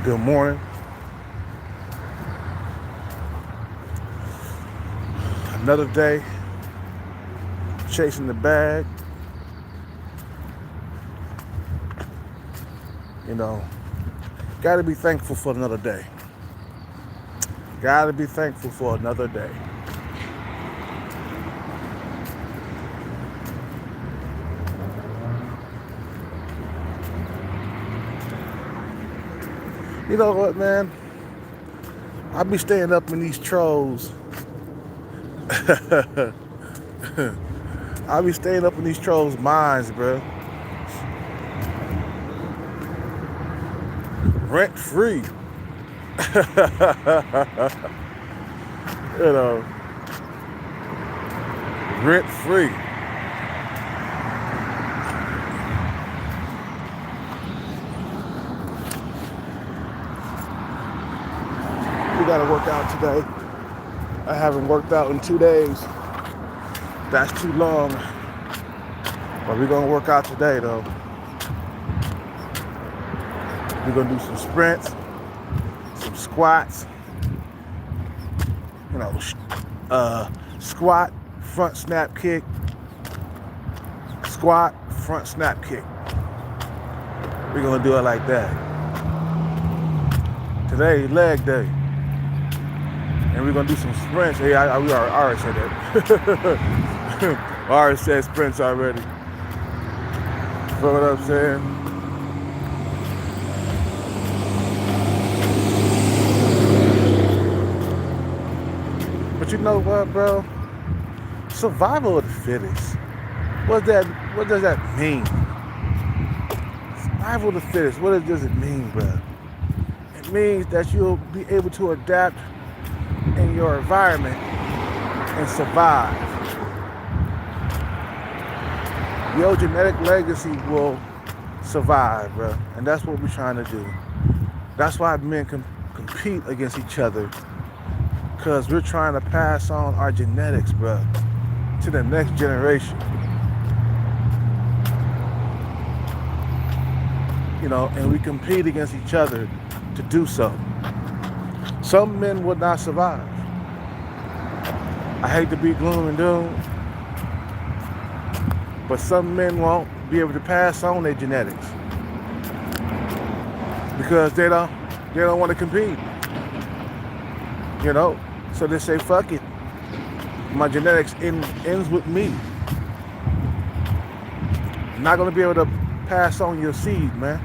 Good morning. Another day chasing the bag. You know, gotta be thankful for another day. Gotta be thankful for another day. You know what, man? I be staying up in these trolls. I be staying up in these trolls' minds, bro. Rent free. You know, rent free. We gotta work out today. I haven't worked out in 2 days. That's too long. But we're gonna work out today though. We're gonna do some sprints, some squats, you know, squat, front snap kick, squat, front snap kick. We're gonna do it like that. Today, leg day. And we're gonna do some sprints. Hey, I already said that. I already said sprints already. Feel what I'm saying? But you know what, bro? Survival of the fittest. What does that mean? Survival of the fittest. What does it mean, bro? It means that you'll be able to adapt in your environment and survive. Your genetic legacy will survive, bro. And that's what we're trying to do. That's why men compete against each other. Because we're trying to pass on our genetics, bro, to the next generation. You know, and we compete against each other to do so. Some men would not survive. I hate to be gloom and doom, but some men won't be able to pass on their genetics because they don't want to compete. You know, so they say, "Fuck it, my genetics ends with me." You're not gonna be able to pass on your seed, man.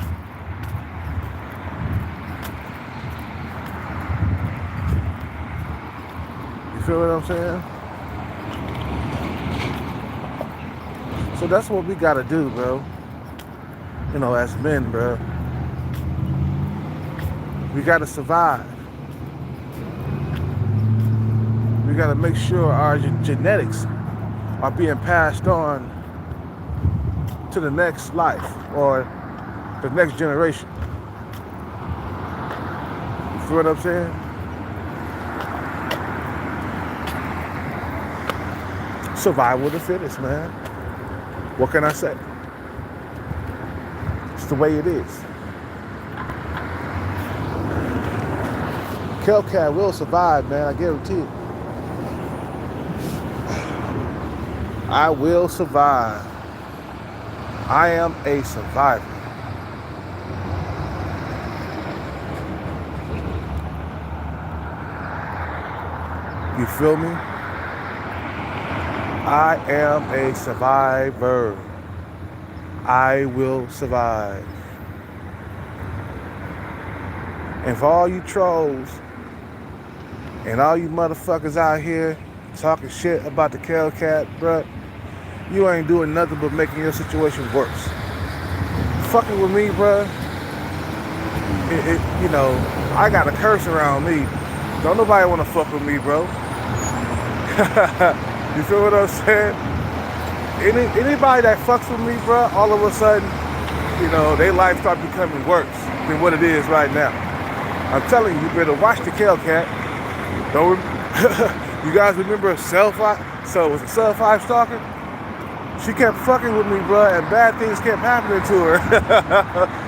Feel what I'm saying? So that's what we gotta do, bro. You know, as men, bro. We gotta survive. We gotta make sure our genetics are being passed on to the next life or the next generation. You feel what I'm saying? Survival of the fittest, man. What can I say? It's the way it is. Hellcat will survive, man. I guarantee it. I will survive. I am a survivor. You feel me? I am a survivor. I will survive. And for all you trolls and all you motherfuckers out here talking shit about the Hellcat, bruh, you ain't doing nothing but making your situation worse. Fucking with me, bruh, you know, I got a curse around me. Don't nobody want to fuck with me, bro. You feel what I'm saying? Anybody that fucks with me, bro, all of a sudden, you know, their life start becoming worse than what it is right now. I'm telling you, you better watch the Hellcat. Don't you guys remember Cell5? So was it Cell5 stalker? She kept fucking with me, bro, and bad things kept happening to her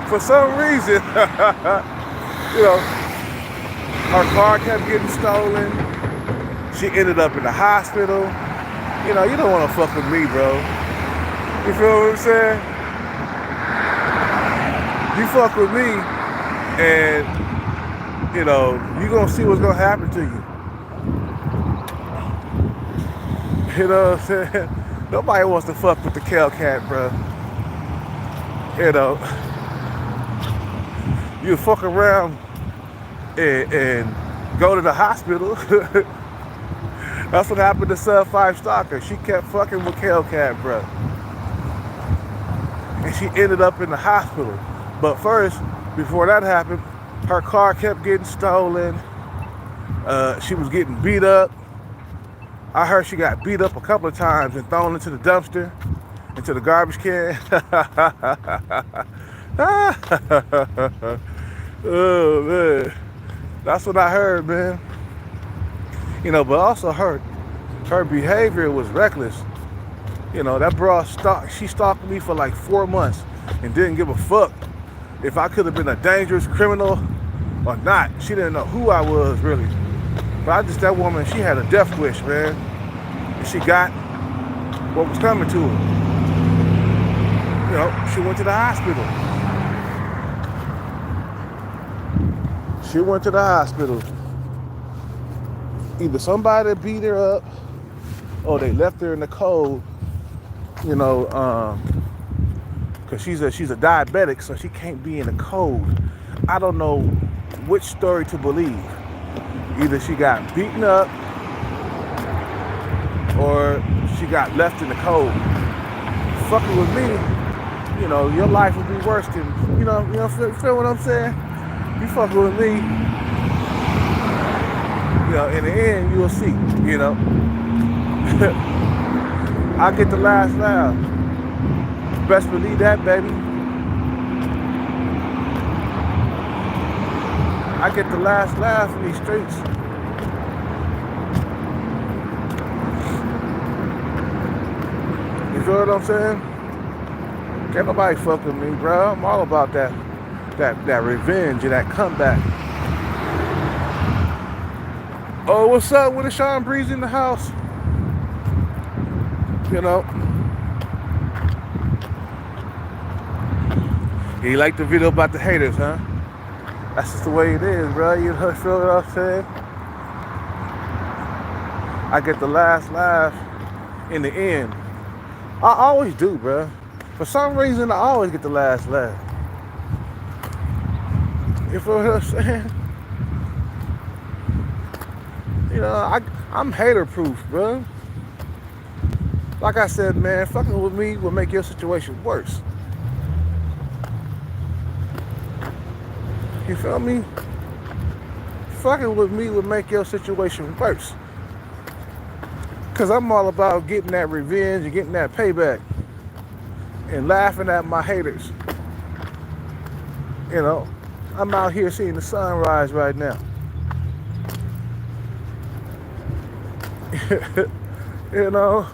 for some reason. You know, her car kept getting stolen. She ended up in the hospital. You know, you don't want to fuck with me, bro. You feel what I'm saying? You fuck with me, and you know, you gonna see what's gonna happen to you. You know what I'm saying? Nobody wants to fuck with the Hellcat, bro. You know, you fuck around and go to the hospital. That's what happened to Sub 5 Stalker. She kept fucking with Hellcat, bro. And she ended up in the hospital. But first, before that happened, her car kept getting stolen. She was getting beat up. I heard she got beat up a couple of times and thrown into the dumpster, into the garbage can. Oh, man. That's what I heard, man. You know, but also her behavior was reckless. You know, that bra she stalked me for like 4 months and didn't give a fuck if I could have been a dangerous criminal or not. She didn't know who I was, really. But that woman, she had a death wish, man. And she got what was coming to her. You know, she went to the hospital. She went to the hospital. Either somebody beat her up or they left her in the cold, you know, because she's a diabetic, so she can't be in the cold. I don't know which story to believe. Either she got beaten up or she got left in the cold. Fucking with me, you know, your life would be worse than, you know, feel what I'm saying? You fucking with me, you know, in the end, you'll see, you know. I get the last laugh. Best believe that, baby. I get the last laugh in these streets. You feel what I'm saying? Can't nobody fuck with me, bro. I'm all about that revenge and that comeback. Oh, what's up with the Sean Breeze in the house? You know. You like the video about the haters, huh? That's just the way it is, bro. You know, feel what I'm saying? I get the last laugh in the end. I always do, bro. For some reason, I always get the last laugh. You feel what I'm saying? You know, I'm hater-proof, bro. Like I said, man, fucking with me will make your situation worse. You feel me? Fucking with me would make your situation worse. Because I'm all about getting that revenge and getting that payback. And laughing at my haters. You know, I'm out here seeing the sunrise right now. You know?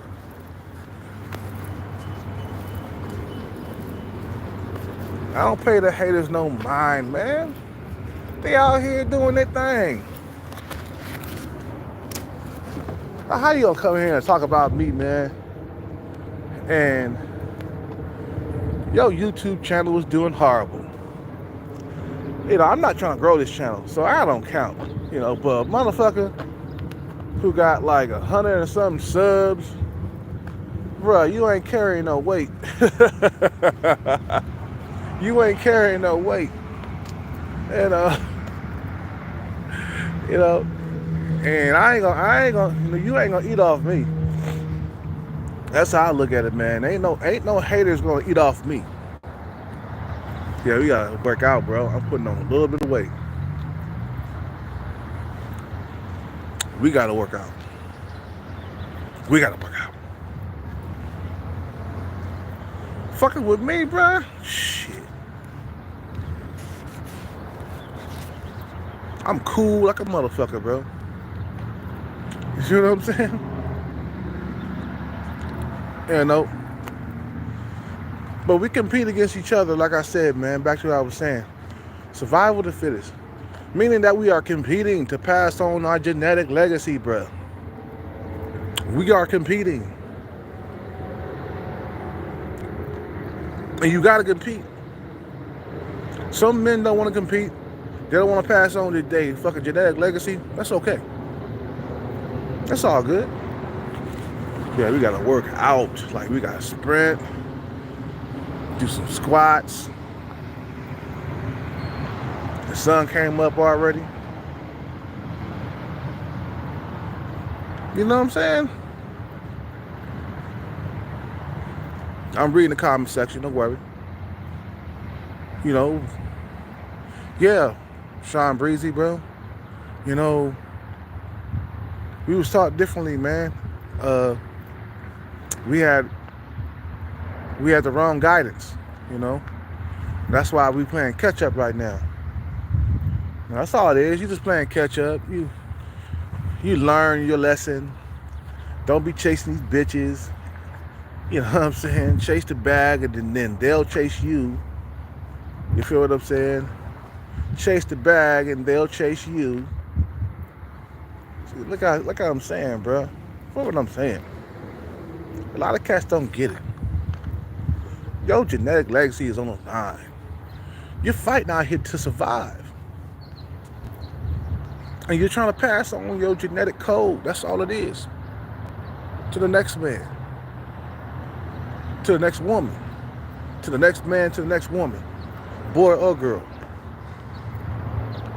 I don't pay the haters no mind, man. They out here doing their thing. How you gonna come here and talk about me, man? And your YouTube channel was doing horrible. You know, I'm not trying to grow this channel, so I don't count. You know, but motherfucker who got like 100 and something subs, bruh, you ain't carrying no weight. You ain't carrying no weight. And you know, and I ain't gonna, you know, you ain't gonna eat off me. That's how I look at it, man. Ain't no haters gonna eat off me. Yeah, we gotta work out, bro. I'm putting on a little bit of weight. We gotta work out. We gotta work out. Fucking with me, bro? Shit. I'm cool like a motherfucker, bro. You see what I'm saying? You know. But we compete against each other, like I said, man. Back to what I was saying. Survival of the fittest. Meaning that we are competing to pass on our genetic legacy, bruh. We are competing. And you gotta compete. Some men don't want to compete. They don't want to pass on their fucking genetic legacy. That's okay. That's all good. Yeah, we gotta work out. Like we gotta sprint, do some squats. The sun came up already. You know what I'm saying? I'm reading the comment section, don't worry. You know, yeah, Sean Breezy, bro. You know, we was taught differently, man. We had the wrong guidance, you know. That's why we playing catch up right now. That's all it is. You just playing catch up. You learn your lesson. Don't be chasing these bitches. You know what I'm saying? Chase the bag and then they'll chase you. You feel what I'm saying? Chase the bag and they'll chase you. See, look how I'm saying, bro. Feel what I'm saying? A lot of cats don't get it. Your genetic legacy is on the line. You're fighting out here to survive. And you're trying to pass on your genetic code. That's all it is. To the next man. To the next woman. To the next man, to the next woman. Boy or girl.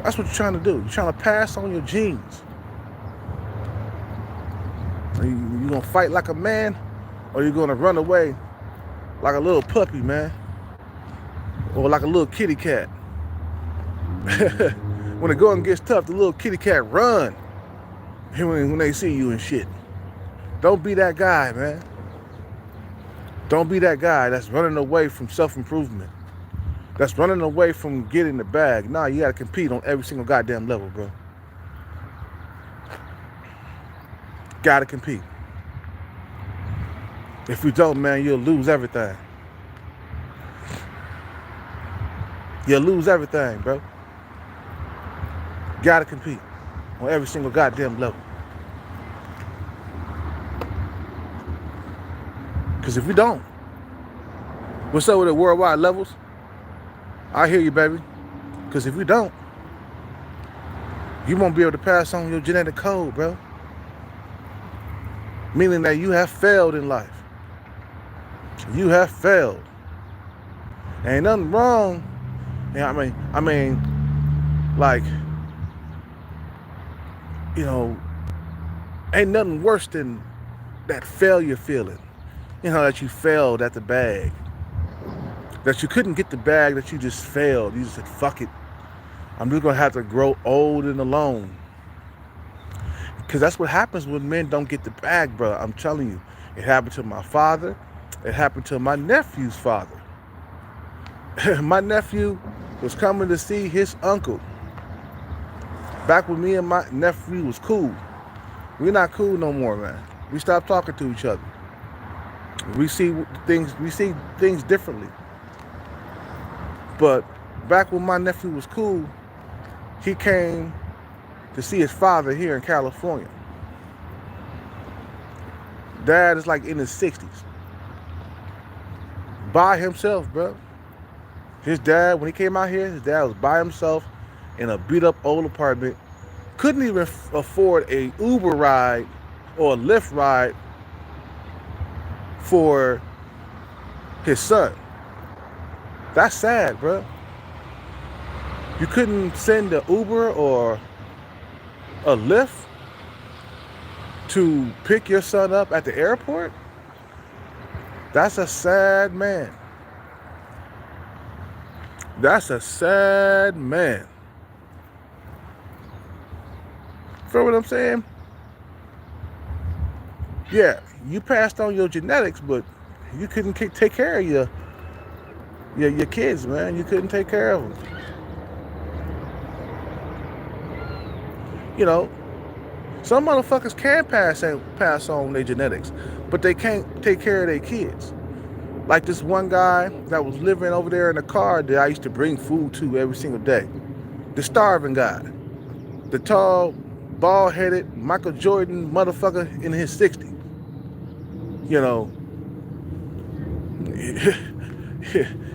That's what you're trying to do. You're trying to pass on your genes. You gonna fight like a man, or you gonna run away like a little puppy, man, or like a little kitty cat? When the going gets tough, the little kitty cat run when they see you and shit. Don't be that guy, man. Don't be that guy that's running away from self-improvement. That's running away from getting the bag. Nah, you gotta compete on every single goddamn level, bro. Gotta compete. If you don't, man, you'll lose everything. You'll lose everything, bro. Gotta compete on every single goddamn level. Because if you don't, what's up with the worldwide levels? I hear you, baby. Because if you don't, you won't be able to pass on your genetic code, bro. Meaning that you have failed in life. You have failed. Ain't nothing wrong. Yeah, I mean, like, you know, ain't nothing worse than that failure feeling. You know, that you failed at the bag. That you couldn't get the bag, that you just failed. You just said, fuck it. I'm just gonna have to grow old and alone. Because that's what happens when men don't get the bag, bro. I'm telling you. It happened to my father. It happened to my nephew's father. My nephew was coming to see his uncle. Back when me and my nephew was cool. We're not cool no more, man. We stopped talking to each other. We see things differently. But back when my nephew was cool, he came to see his father here in California. Dad is like in his 60s. By himself, bro. His dad, when he came out here, his dad was by himself in a beat up old apartment. Couldn't even afford a Uber ride or a Lyft ride for his son. That's sad, bro. You couldn't send an Uber or a Lyft to pick your son up at the airport? That's a sad man. That's a sad man. Feel what I'm saying? Yeah, you passed on your genetics, but you couldn't take care of your kids, man. You couldn't take care of them. You know, some motherfuckers can pass on their genetics, but they can't take care of their kids. Like this one guy that was living over there in a car that I used to bring food to every single day. the starving guy, the tall, bald-headed Michael Jordan motherfucker in his 60s. You know,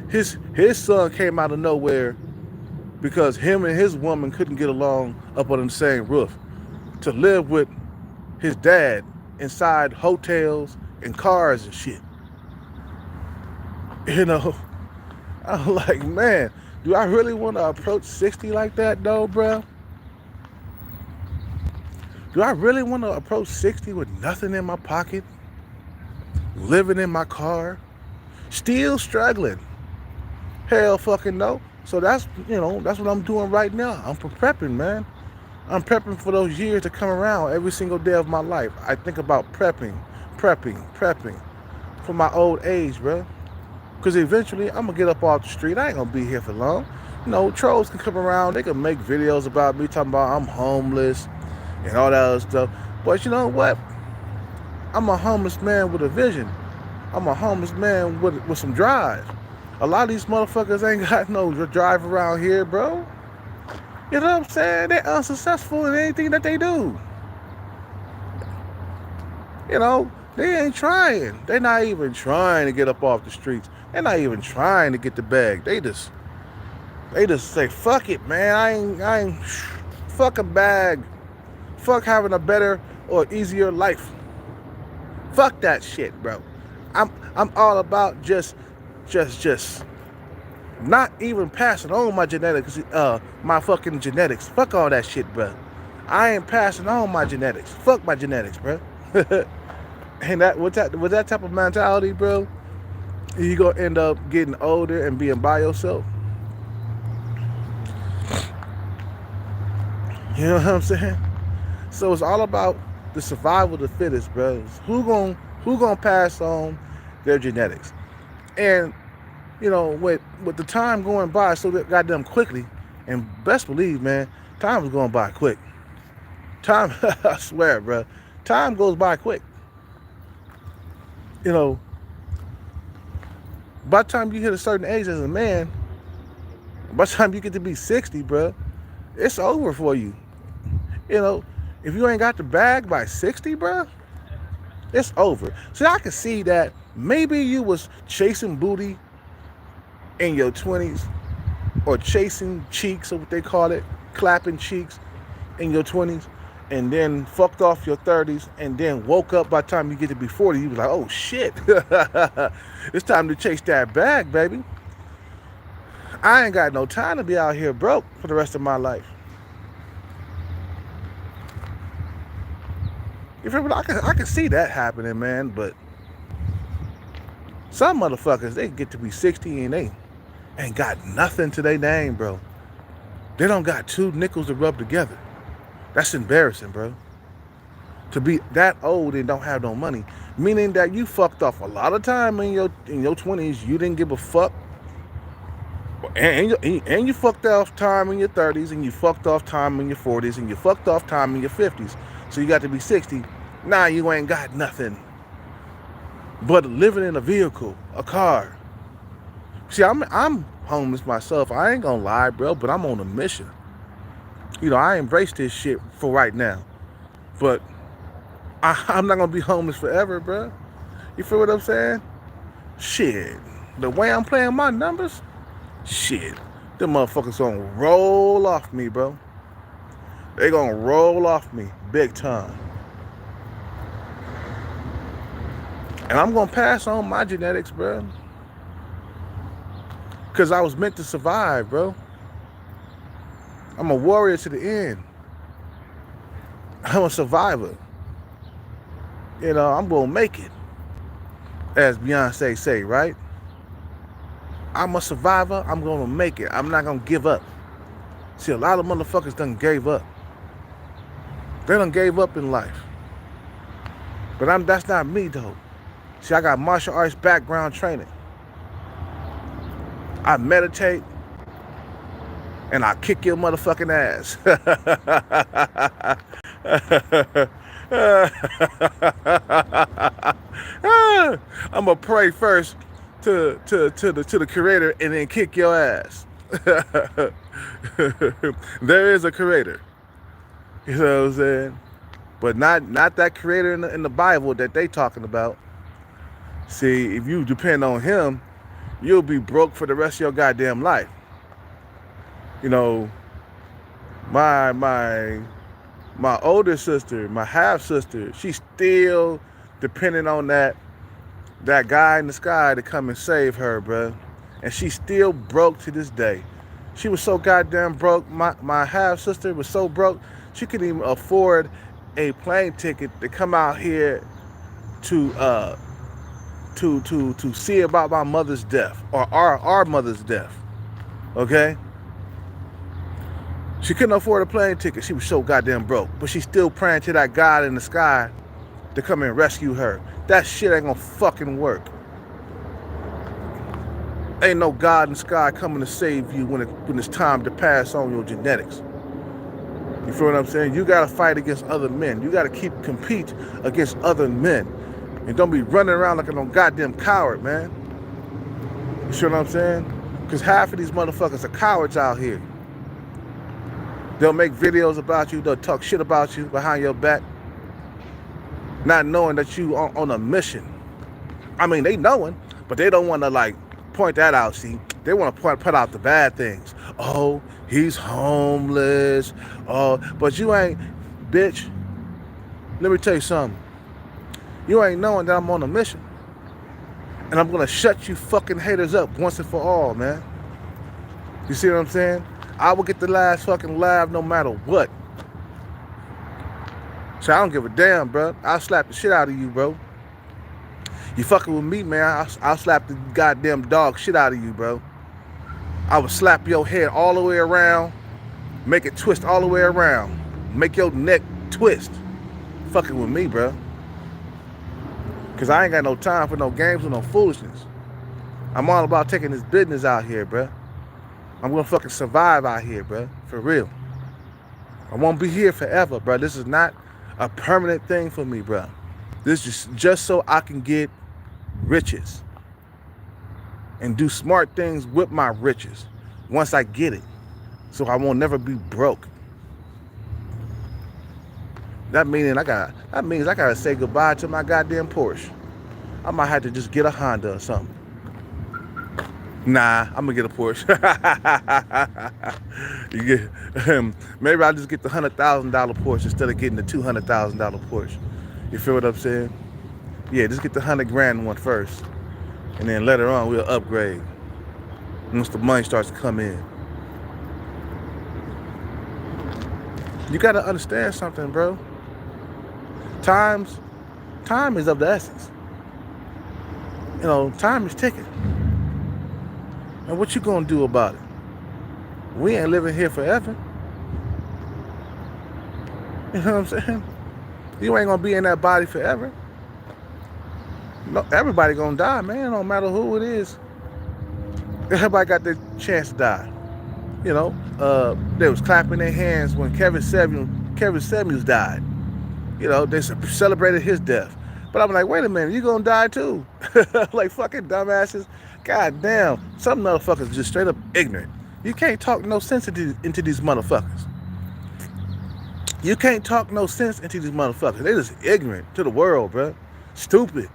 his son came out of nowhere because him and his woman couldn't get along up under the same roof. To live with his dad inside hotels and cars and shit. You know, I'm like, man, do I really want to approach 60 like that though, bro? Do I really want to approach 60 with nothing in my pocket? Living in my car? Still struggling? Hell fucking no. So that's what I'm doing right now. I'm prepping, man. I'm prepping for those years to come around every single day of my life. I think about prepping for my old age, bro. Because eventually I'm going to get up off the street. I ain't going to be here for long. You know, trolls can come around. They can make videos about me talking about I'm homeless and all that other stuff. But you know what? I'm a homeless man with a vision. I'm a homeless man with some drive. A lot of these motherfuckers ain't got no drive around here, bro. You know what I'm saying? They're unsuccessful in anything that they do. You know, they ain't trying. They're not even trying to get up off the streets. They're not even trying to get the bag. They just say, fuck it, man. I ain't fuck a bag. Fuck having a better or easier life. Fuck that shit, bro. I'm all about just not even passing on my genetics, my fucking genetics. Fuck all that shit, bro. I ain't passing on my genetics. Fuck my genetics, bro. And with that type of mentality, bro, you gonna end up getting older and being by yourself. You know what I'm saying? So it's all about the survival of the fittest, bro. Who gonna pass on their genetics? And you know, with the time going by so goddamn quickly, and best believe, man, time is going by quick. Time, I swear, bro, time goes by quick. You know, by the time you hit a certain age as a man, by the time you get to be 60, bro, it's over for you. You know, if you ain't got the bag by 60, bro, it's over. So I can see that maybe you was chasing booty in your 20s, or chasing cheeks, or what they call it, clapping cheeks in your 20s, and then fucked off your 30s, and then woke up by the time you get to be 40, you was like, oh shit, it's time to chase that bag, baby. I ain't got no time to be out here broke for the rest of my life. You feel me? I can see that happening, man, but some motherfuckers, they get to be 60 and they ain't got nothing to their name, bro. They don't got two nickels to rub together. That's embarrassing, bro. To be that old and don't have no money, meaning that you fucked off a lot of time in your 20s. You didn't give a fuck, and you fucked off time in your 30s, and you fucked off time in your 40s, and you fucked off time in your 50s. So you got to be 60. Now you ain't got nothing but living in a vehicle, a car. See, I'm homeless myself. I ain't gonna lie, bro, but I'm on a mission. You know, I embrace this shit for right now. But I'm not gonna be homeless forever, bro. You feel what I'm saying? Shit. The way I'm playing my numbers, shit. Them motherfuckers gonna roll off me, bro. They gonna roll off me big time. And I'm gonna pass on my genetics, bro. Because I was meant to survive, bro. I'm a warrior to the end. I'm a survivor. You know, I'm gonna make it. As Beyonce say, right? I'm a survivor, I'm gonna make it. I'm not gonna give up. See, a lot of motherfuckers done gave up. They done gave up in life. But that's not me, though. See, I got martial arts background training. I meditate, and I kick your motherfucking ass. I'm gonna pray first to the Creator, and then kick your ass. There is a creator. You know what I'm saying? But not that creator in the Bible that they talking about. See, if you depend on him, you'll be broke for the rest of your goddamn life. You know, my older sister, my half sister, she's still depending on that guy in the sky to come and save her, bruh. And she's still broke to this day. She was so goddamn broke. My half sister was so broke she couldn't even afford a plane ticket to come out here to see about my mother's death or our mother's death. Okay? She couldn't afford a plane ticket. She was so goddamn broke. But she's still praying to that God in the sky to come and rescue her. That shit ain't gonna fucking work. Ain't no God in the sky coming to save you when it's time to pass on your genetics. You feel what I'm saying? You gotta fight against other men. You gotta compete against other men. And don't be running around like a no goddamn coward, man. You see what I'm saying? Because half of these motherfuckers are cowards out here. They'll make videos about you. They'll talk shit about you behind your back, not knowing that you are on a mission. I mean, they knowing, but they don't want to like point that out. See, they want to put out the bad things. Oh, he's homeless. Oh, but you ain't, bitch. Let me tell you something. You ain't knowing that I'm on a mission, and I'm gonna shut you fucking haters up once and for all, man. You see what I'm saying? I will get the last fucking laugh no matter what. So I don't give a damn, bro. I'll slap the shit out of you, bro. You fucking with me, man, I'll slap the goddamn dog shit out of you, bro. I will slap your head all the way around, make it twist all the way around, make your neck twist. Fucking with me, bro. Because I ain't got no time for no games or no foolishness. I'm all about taking this business out here, bro. I'm gonna fucking survive out here, bro. For real. I won't be here forever, bro. This is not a permanent thing for me, bro. This is just so I can get riches and do smart things with my riches once I get it, so I won't never be broke. That means I gotta say goodbye to my goddamn Porsche. I might have to just get a Honda or something. Nah, I'm gonna get a Porsche. Maybe I'll just get the $100,000 Porsche instead of getting the $200,000 Porsche. You feel what I'm saying? Yeah, just get the $100,000 one first, and then later on we'll upgrade once the money starts to come in. You gotta understand something, bro. Time is of the essence. You know, time is ticking. And what you gonna do about it? We ain't living here forever. You know what I'm saying? You ain't gonna be in that body forever. No, everybody gonna die, man. No matter who it is. Everybody got their chance to die. You know, they was clapping their hands when Kevin Samuels died. You know, they celebrated his death. But I'm like, wait a minute, you gonna die too? Like fucking dumbasses. God damn, some motherfuckers just straight up ignorant. You can't talk no sense into these motherfuckers. You can't talk no sense into these motherfuckers. They just ignorant to the world, bro. Stupid.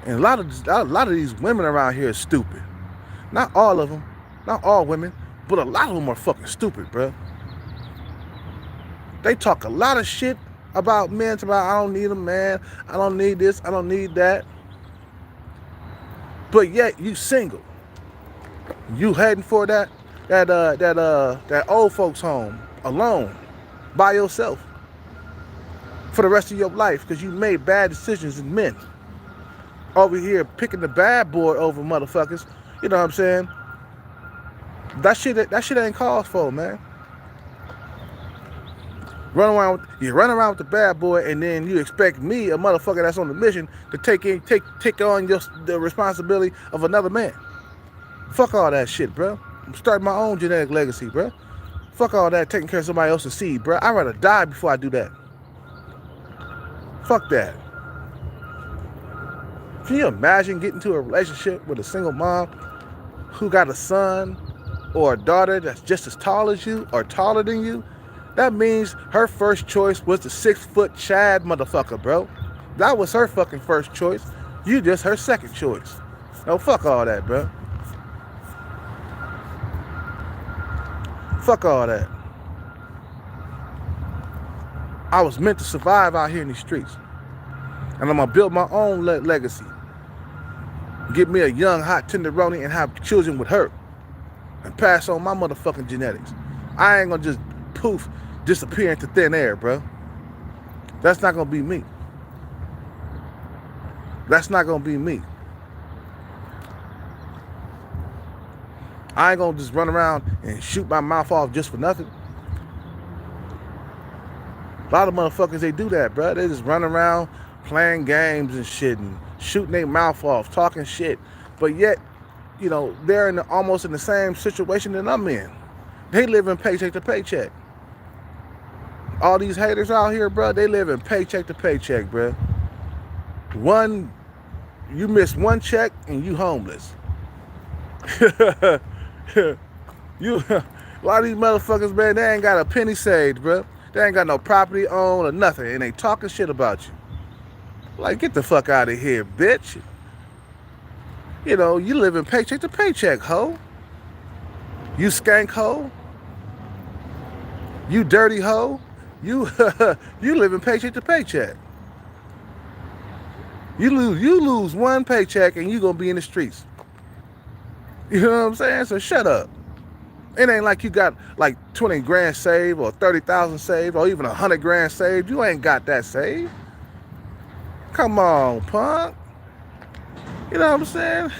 And a lot of these women around here are stupid. Not all of them, not all women, but a lot of them are fucking stupid, bro. They talk a lot of shit about men, about I don't need a man, I don't need this, I don't need that. But yet you single. You heading for that old folks home alone, by yourself, for the rest of your life because you made bad decisions in men. Over here picking the bad boy over motherfuckers. You know what I'm saying? That shit ain't called for, man. You run around with the bad boy, and then you expect me, a motherfucker that's on the mission, to take on the responsibility of another man. Fuck all that shit, bro. I'm starting my own genetic legacy, bro. Fuck all that taking care of somebody else's seed, bro. I'd rather die before I do that. Fuck that. Can you imagine getting into a relationship with a single mom who got a son or a daughter that's just as tall as you or taller than you, that means her first choice was the 6-foot Chad motherfucker, bro. That was her fucking first choice. You just her second choice. No, fuck all that, bro. Fuck all that. I was meant to survive out here in these streets. And I'm gonna build my own legacy. Get me a young, hot tenderoni and have children with her. And pass on my motherfucking genetics. I ain't gonna just poof, disappear into thin air, bro. That's not gonna be me. That's not gonna be me. I ain't gonna just run around and shoot my mouth off just for nothing. A lot of motherfuckers, they do that, bro. They just run around playing games and shit and shooting their mouth off, talking shit. But yet, you know, they're almost in the same situation that I'm in. They live in paycheck to paycheck. All these haters out here, bro, they live in paycheck to paycheck, bro. You miss one check and you homeless. A lot of these motherfuckers, man, they ain't got a penny saved, bro. They ain't got no property owned or nothing, and they talking shit about you. Like, get the fuck out of here, bitch. You know, you live in paycheck to paycheck, hoe. You skank hoe. You dirty hoe. You live in paycheck to paycheck. You lose one paycheck and you gonna be in the streets. You know what I'm saying? So shut up. It ain't like you got like 20 grand saved or 30,000 saved or even 100 grand saved. You ain't got that saved. Come on, punk. You know what I'm saying?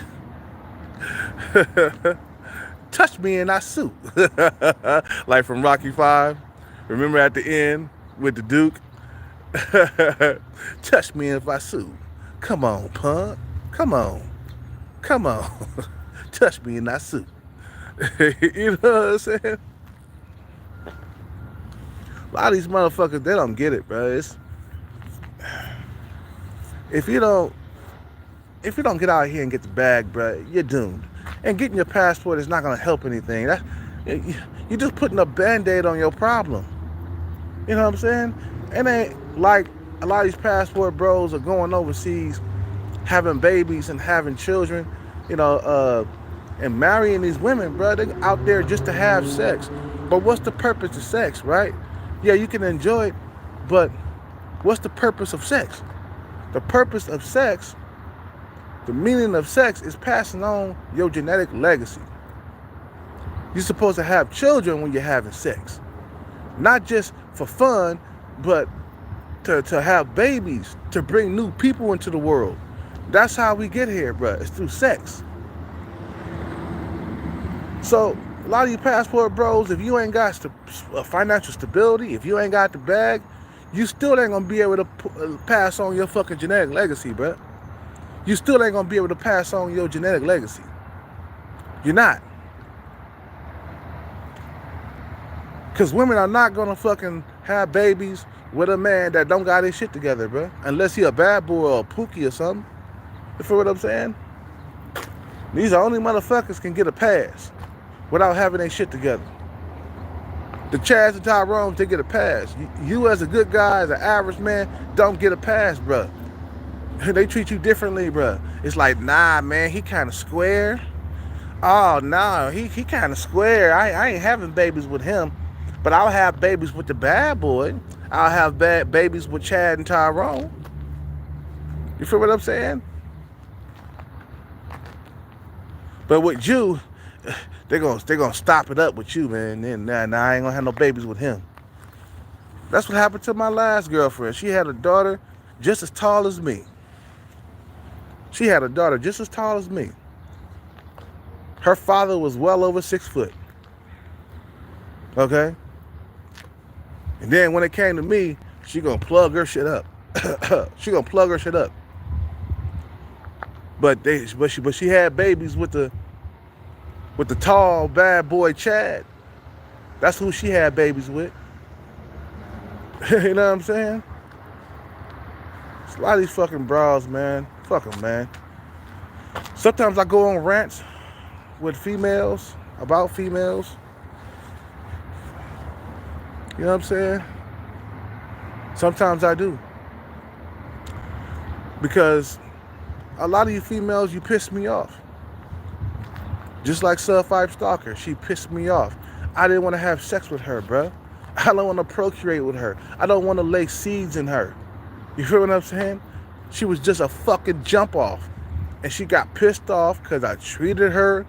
Touch me and I sue. Like from Rocky 5. Remember at the end with the Duke? Touch me if I sue. Come on, punk. Come on. Come on. Touch me and I sue. You know what I'm saying? A lot of these motherfuckers, they don't get it, bro. If you don't get out here and get the bag, bro, you're doomed. And getting your passport is not gonna help anything. You're just putting a band-aid on your problem. You know what I'm saying? It ain't like a lot of these passport bros are going overseas, having babies and having children, you know, and marrying these women, bro. They're out there just to have sex. But what's the purpose of sex, right? Yeah, you can enjoy it, but what's the purpose of sex? The purpose of sex, the meaning of sex is passing on your genetic legacy. You're supposed to have children when you're having sex. Not just for fun, but to have babies, to bring new people into the world. That's how we get here, bro. It's through sex. So a lot of you passport bros, if you ain't got financial stability, if you ain't got the bag, you still ain't gonna be able to pass on your fucking genetic legacy, bro. You still ain't gonna be able to pass on your genetic legacy. You're not. Because women are not gonna fucking have babies with a man that don't got his shit together, bro. Unless he a bad boy or a pookie or something. You feel what I'm saying? These are only motherfuckers can get a pass without having their shit together. The Chads and Tyrones, they get a pass. You as a good guy, as an average man, don't get a pass, bro. They treat you differently, bro. It's like, nah, man, he kind of square. Oh, no, he kind of square. I ain't having babies with him, but I'll have babies with the bad boy. I'll have babies with Chad and Tyrone. You feel what I'm saying? But with you, they're gonna stop it up with you, man. And nah, I ain't gonna have no babies with him. That's what happened to my last girlfriend. She had a daughter just as tall as me. She had a daughter just as tall as me. Her father was well over 6 foot. Okay? And then when it came to me, she gonna plug her shit up. She gonna plug her shit up. But she had babies with the tall bad boy Chad. That's who she had babies with. You know what I'm saying? It's a lot of these fucking bras, man. Fuck them, man. Sometimes I go on rants with females about females. You know what I'm saying? Sometimes I do. Because a lot of you females, you piss me off. Just like Sub 5 Stalker, she pissed me off. I didn't want to have sex with her, bruh. I don't want to procreate with her. I don't want to lay seeds in her. You feel what I'm saying? She was just a fucking jump off. And she got pissed off because I treated her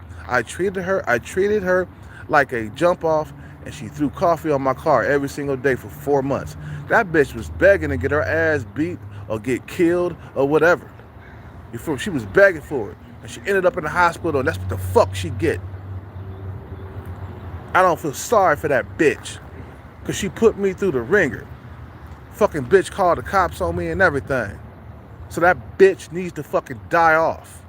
like a jump off, and she threw coffee on my car every single day for 4 months. That bitch was begging to get her ass beat or get killed or whatever. You feel? She was begging for it. And she ended up in the hospital, and that's what the fuck she get. I don't feel sorry for that bitch. Because she put me through the ringer. Fucking bitch called the cops on me and everything. So that bitch needs to fucking die off.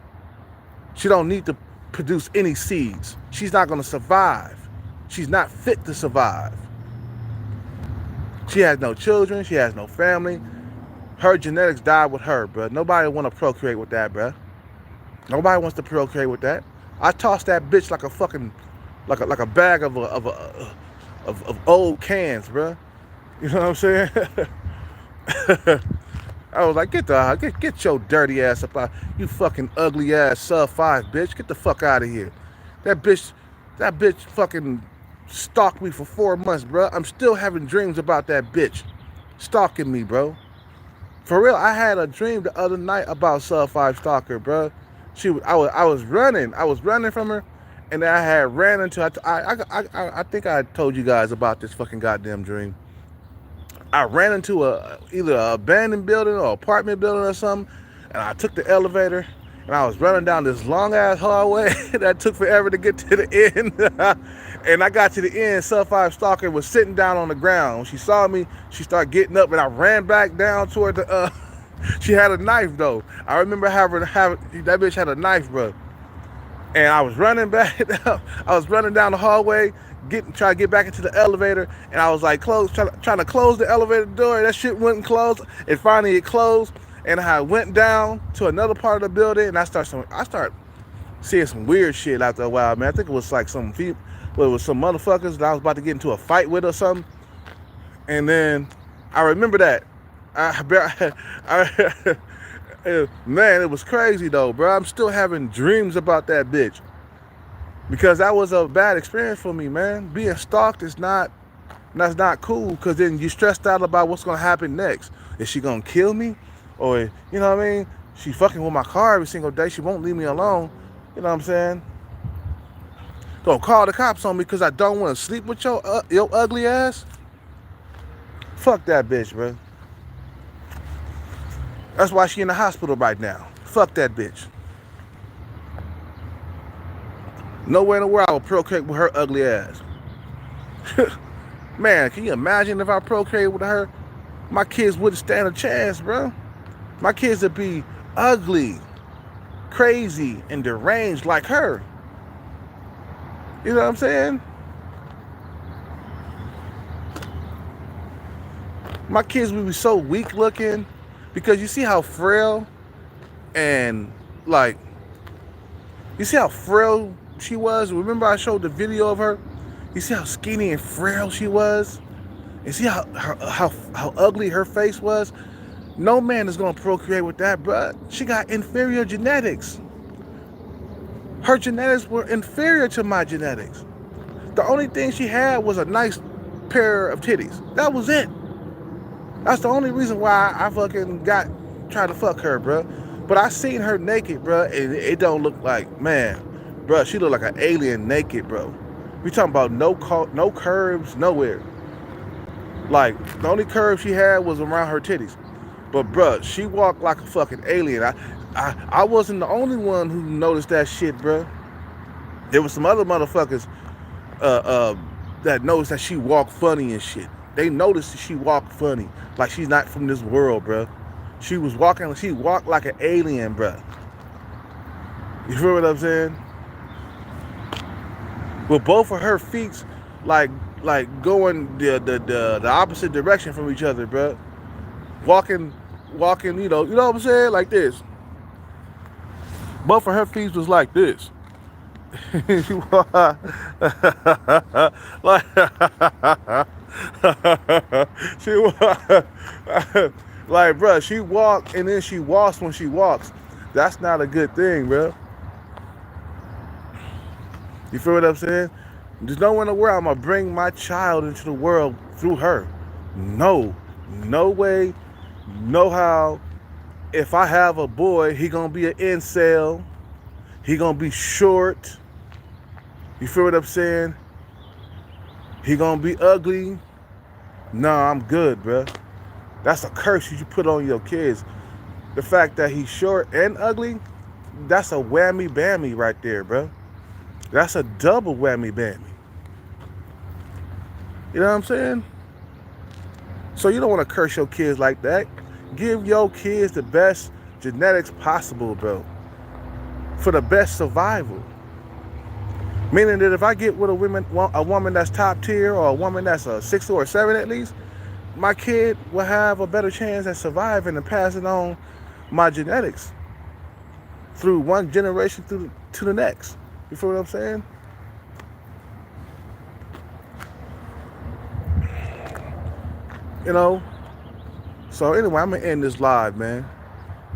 She don't need to produce any seeds. She's not going to survive. She's not fit to survive. She has no children. She has no family. Her genetics died with her, bruh. Nobody want to procreate with that, bruh. Nobody wants to procreate with that. I tossed that bitch like a fucking, like a bag of old cans, bruh. You know what I'm saying? I was like, get your dirty ass up out. You fucking ugly ass Sub 5 bitch. Get the fuck out of here. That bitch fucking stalked me for 4 months, bro. I'm still having dreams about that bitch stalking me, bro. For real, I had a dream the other night about Sub 5 Stalker, bro. I was running from her, and I had ran into. I think I told you guys about this fucking goddamn dream. I ran into either an abandoned building or apartment building or something, and I took the elevator, and I was running down this long ass hallway that took forever to get to the end. And I got to the end. Sub 5 Stalker was sitting down on the ground. When she saw me, she started getting up, and I ran back down toward the. She had a knife though. I remember having that bitch had a knife, bro. And I was running back. I was running down the hallway, trying to get back into the elevator, and I was like trying to close the elevator door. That shit wouldn't close. And finally it closed, and I went down to another part of the building, and I start seeing some weird shit after a while, man. I think it was like some motherfuckers that I was about to get into a fight with or something. And then I remember that. Man, it was crazy though, bro. I'm still having dreams about that bitch. Because that was a bad experience for me, man. Being stalked that's not cool, because then you stressed out about what's gonna happen next. Is she gonna kill me? Or, you know what I mean? She fucking with my car every single day. She won't leave me alone. You know what I'm saying? Don't call the cops on me because I don't want to sleep with your ugly ass. Fuck that bitch, bro. That's why she in the hospital right now. Fuck that bitch. Nowhere in the world I will procreate with her ugly ass. Man, can you imagine if I procreated with her? My kids wouldn't stand a chance, bro. My kids would be ugly, crazy, and deranged like her. You know what I'm saying? My kids would be so weak looking, because you see how frail and like, you see how frail she was? Remember I showed the video of her? You see how skinny and frail she was? You see how ugly her face was? No man is gonna procreate with that, bruh. She got inferior genetics. Her genetics were inferior to my genetics. The only thing she had was a nice pair of titties. That was it. That's the only reason why I fucking tried to fuck her, bro. But I seen her naked, bro, and it don't look like, man, bro, she look like an alien naked, bro. We talking about no curves, nowhere. Like, the only curve she had was around her titties. But, bro, she walked like a fucking alien. I wasn't the only one who noticed that shit, bro. There was some other motherfuckers that noticed that she walked funny and shit. They noticed that she walked funny, like she's not from this world, bro. She walked like an alien, bro. You feel what I'm saying? With both of her feet, like going the opposite direction from each other, bro. Walking, you know what I'm saying? Like this. Both of her feet was like this. She walk, like, she walk, like, bruh, she walk and then she walks when she walks. That's not a good thing, bro. You feel what I'm saying? There's nowhere in the world I'm gonna bring my child into the world through her. No, no way, no how. If I have a boy, he gonna be an incel. He gonna be short. You feel what I'm saying? He gonna be ugly. No, I'm good, bro. That's a curse you put on your kids. The fact that he's short and ugly, that's a whammy bammy right there, bro. That's a double whammy bammy. You know what I'm saying? So you don't want to curse your kids like that. Give your kids the best genetics possible, bro, for the best survival. Meaning that if I get with a woman that's top tier, or a woman that's a 6 or a 7 at least, my kid will have a better chance at surviving and passing on my genetics through one generation to the next. You feel what I'm saying? You know? So anyway, I'm gonna end this live, man.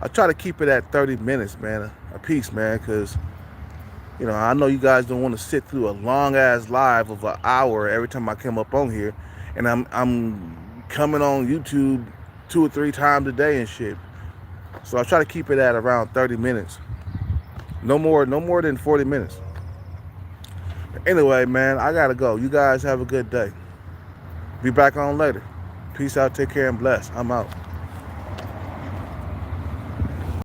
I try to keep it at 30 minutes, man, a piece, man, because, you know, I know you guys don't want to sit through a long ass live of an hour every time I come up on here, and I'm coming on YouTube 2 or 3 times a day and shit. So I try to keep it at around 30 minutes. No more than 40 minutes. Anyway, man, I gotta go. You guys have a good day. Be back on later. Peace out, take care, and bless. I'm out.